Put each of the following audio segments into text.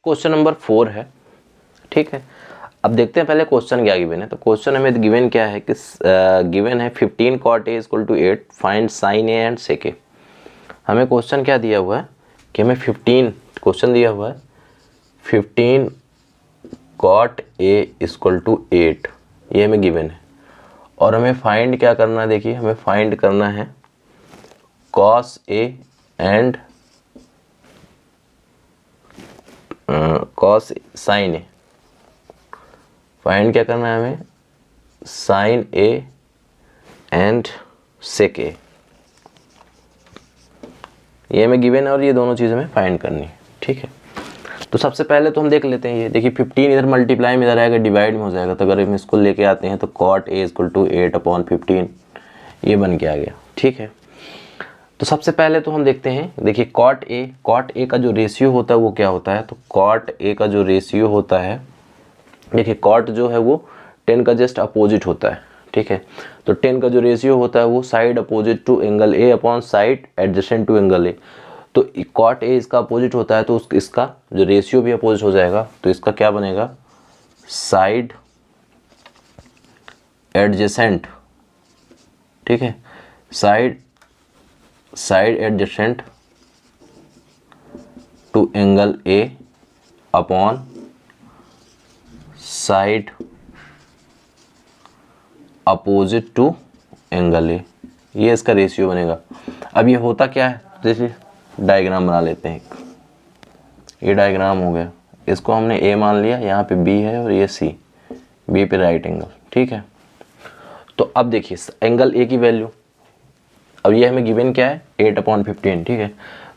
Question number 4 है, ठीक है। अब देखते हैं पहले क्वेश्चन क्या गिवन है। तो क्वेश्चन हमें गिवन क्या है कि गिवन है 15 cot a equal to 8, find sine A and sec A. हमें क्वेश्चन क्या दिया हुआ है कि हमें 15 क्वेश्चन दिया हुआ है 15 cot a इक्वल टू 8, ये हमें गिवन है। और हमें फाइंड क्या करना है, देखिए हमें फाइंड करना है cos a and cos sine A. Find क्या करना है हमें, साइन ए एंड सेक ए, ये हमें गिवन है और ये दोनों चीज़ हमें फाइंड करनी है, ठीक है। तो सबसे पहले तो हम देख लेते हैं, ये देखिए 15 इधर मल्टीप्लाई में इधर आएगा, डिवाइड में हो जाएगा। तो अगर हम इसको लेके आते हैं तो cot a इक्वल टू 8/15 ये बन के आ गया, ठीक है। तो सबसे पहले तो हम देखते हैं, देखिए cot a का जो रेशियो होता है वो क्या होता है। तो cot a का जो रेशियो होता है, देखिए cot जो है वो 10 का जस्ट अपोजिट होता है, ठीक है। तो 10 का जो रेशियो होता है वो side opposite to angle A upon side adjacent to angle A. तो cot a इसका अपोजिट होता है तो इसका जो रेशियो भी अपोजिट हो जाएगा। तो इसका क्या बनेगा, साइड एडजेसेंट, ठीक है, side adjacent to angle A upon side opposite to angle A, ये इसका रेशियो बनेगा। अब ये होता क्या है, जैसे डायग्राम बना लेते हैं। ये डायग्राम हो गया, इसको हमने ए मान लिया, यहाँ पे बी है और ये सी, बी पे राइट एंगल, ठीक है। तो अब देखिए एंगल ए की वैल्यू, अब ये हमें गिवन क्या है 8/15, ठीक है।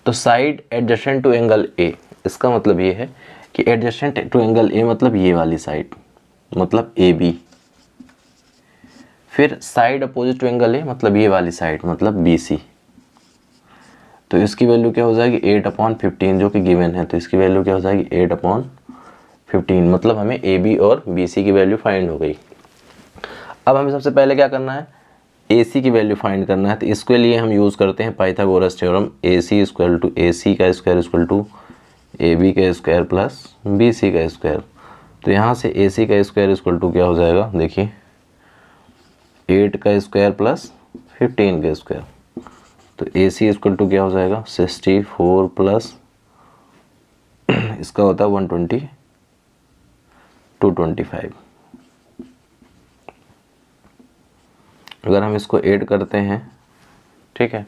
तो side adjacent to angle A, इसका मतलब ये है कि एडजेसेंट टू एंगल ए मतलब ये वाली साइड, मतलब ए बी। फिर side opposite to angle A मतलब ये वाली साइड, मतलब बी सी। तो इसकी वैल्यू क्या हो जाएगी 8/15 जो कि गिवन है। तो इसकी वैल्यू क्या हो जाएगी 8/15, मतलब हमें ए बी और बी सी की वैल्यू फाइंड हो गई। अब हमें सबसे पहले क्या करना है, ए सी की वैल्यू फाइंड करना है। तो इसके लिए हम यूज़ करते हैं Pythagoras theorem, A C equal to A C का square equal to A B का स्क्वायर प्लस बी सी का स्क्वायर। तो यहाँ से ए सी का स्क्वायर इक्वल टू क्या हो जाएगा, देखिए 8 का स्क्वायर प्लस 15 का स्क्वायर। तो ए सी इक्वल टू क्या हो जाएगा 64 प्लस इसका होता है 120 225। अगर हम इसको ऐड करते हैं, ठीक है,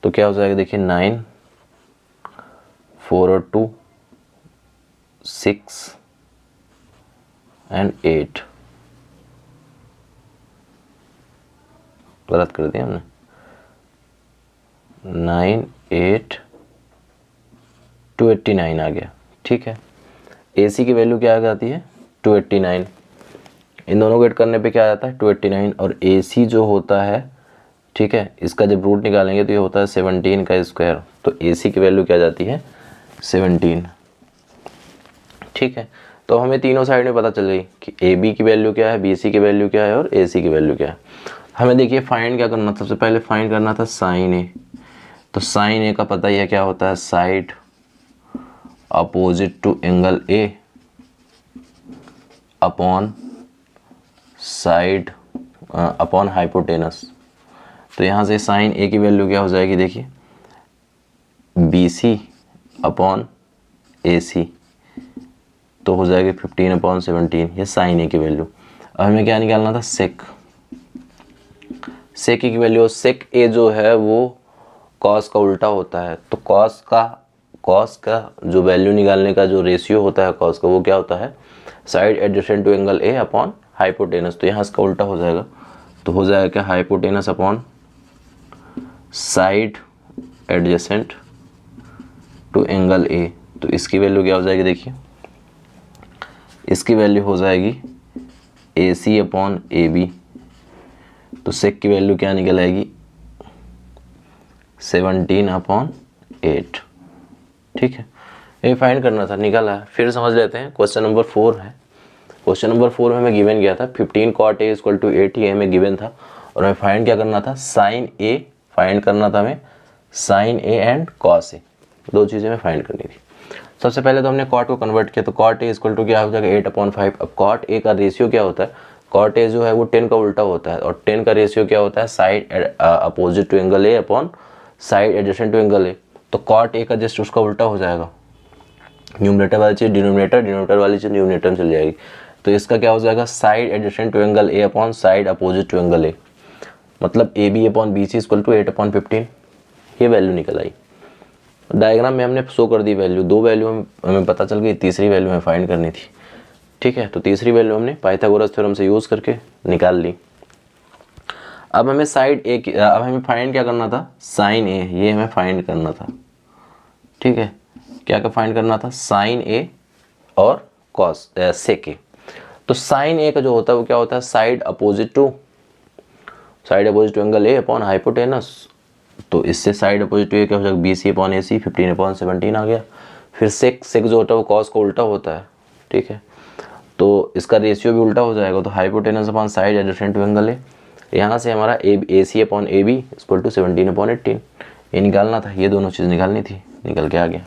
तो क्या हो जाएगा, देखिए 9 4 और 2 6 एंड 8, गलत कर दिया हमने, 9 8 289 आ गया, ठीक है। ए सी की वैल्यू क्या आ जाती है 289, इन दोनों को ऐड करने पे क्या आ जाता है 289। और ए सी जो होता है, ठीक है, इसका जब रूट निकालेंगे तो ये होता है 17 का स्क्वायर। तो ए सी की वैल्यू क्या आ जाती है 17, ठीक है। तो हमें तीनों साइड में पता चल गई कि ए बी की वैल्यू क्या है, बी सी की वैल्यू क्या है और ए सी की वैल्यू क्या है। हमें देखिए फाइंड क्या करना था, सबसे पहले फाइंड करना था साइन ए। तो साइन ए का पता ही है क्या होता है, side opposite to angle A upon side upon hypotenuse. तो यहाँ से साइन ए की वैल्यू क्या हो जाएगी, देखिए बी सी अपॉन ए सी, तो हो जाएगी 15/17, ये साइन ए की वैल्यू। अब हमें क्या निकालना था, सेक ए की वैल्यू। सेक ए जो है वो कॉस का उल्टा होता है। तो कॉस का जो वैल्यू निकालने का जो रेशियो होता है कॉस का, वो क्या होता है side adjacent to angle A upon hypotenuse. तो यहाँ इसका उल्टा हो जाएगा, तो हो जाएगा क्या hypotenuse upon side adjacent to angle A. तो इसकी वैल्यू क्या हो जाएगी, देखिए इसकी वैल्यू हो जाएगी ए सी अपॉन ए बी। तो सेक की वैल्यू क्या निकल आएगी 17/8, ठीक है। ये फाइंड करना था, निकाला है। फिर समझ लेते हैं क्वेश्चन नंबर 4 है। क्वेश्चन नंबर 4 में हमें गिवन गया था 15 cot a इक्वल टू 8, ये हमें गिवन था। और हमें फाइंड क्या करना था, साइन ए फाइंड करना था हमें, sign A and cos A, दो चीज़ें हमें फाइंड करनी थी। सबसे पहले तो हमने कॉट को कन्वर्ट किया, तो कॉट ए इक्वल टू क्या हो जाएगा 8/5। अब कॉट ए का रेशियो क्या होता है, कॉट ए जो है वो 10 का उल्टा होता है, और 10 का रेशियो क्या होता है, side opposite to angle A upon side adjacent to angle A. तो कॉट ए का जस्ट उसका उल्टा हो जाएगा, न्यूमरेटर वाली चीज़ डिनोमिनेटर, डिनोमिनेटर वाली चीज़ न्यूमरेटर में चल जाएगी। तो इसका क्या हो जाएगा, side adjacent to angle A upon side opposite to angle A, मतलब A B upon B C equal to 8/15। ये वैल्यू निकल आई। डायग्राम में हमने शो कर दी वैल्यू, 2 वैल्यू हमें पता चल गई, तीसरी वैल्यू हमें फाइंड करनी थी। ठीक है, तो तीसरी वैल्यू हमने पाइथागोरस थ्योरम से यूज़ करके निकाल ली। अब हमें साइड ए की, अब हमें फाइंड क्या करना था, साइन ए, ये हमें फाइंड करना था। ठीक है, क्या क्या फाइंड करना था, साइन ए और कॉस सेक ए। तो साइन ए का जो होता है वो क्या होता है, side opposite to angle A upon hypotenuse. तो इससे साइड अपोजिट टू ए क्या हो जाएगा, BC अपॉन AC, 15/17 आ गया। फिर सेक जो होता है वो कॉस का उल्टा होता है। ठीक है, तो इसका रेशियो भी उल्टा हो जाएगा, तो hypotenuse upon side adjacent to angle A. यहाँ से हमारा AC अपॉन AB इक्वल टू 17/18 ये निकालना था, ये दोनों चीज़ निकालनी थी, निकल के आ गया।